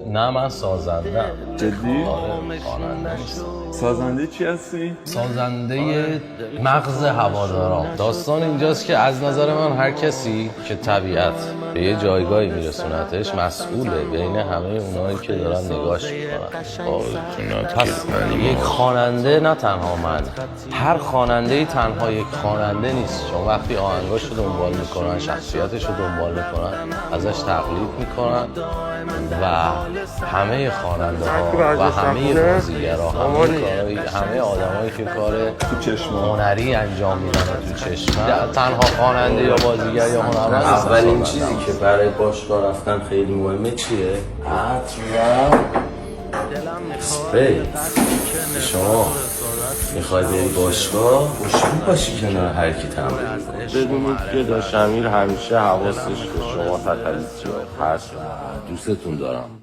نه من سازنده. جدی؟ آره خواننده نیستم. سازنده چی هستی؟ سازنده مغز هواداران. داستان اینجاست که از نظر من هر کسی که طبیعت به یه جایگاهی میرسونتش مسئوله بین همه اونایی که دارن نگاش میکنن. پس یک خواننده نه تنها من، هر خواننده‌ای تنها یک خواننده نیست، چون وقتی آهنگاشو دنبال میکنن، شخصیتشو دنبال میکنن، ازش تقلید میکنن و همه خواننده ها و همه بازیگرا، همه آدمایی که کار هنری انجام میدن تو چشم، تنها خواننده یا بازیگر یا هنرمند. اولین چیزی که برای باشگاه رفتن خیلی مهمه چیه؟ عطر و اسپری. شما میخوای بری باشگاه خوشحال باشی کنار هر کی تمرین کنه. بدونید که داش امیر همیشه حواسش به شما تکلیف‌ها هست. دوستتون دارم.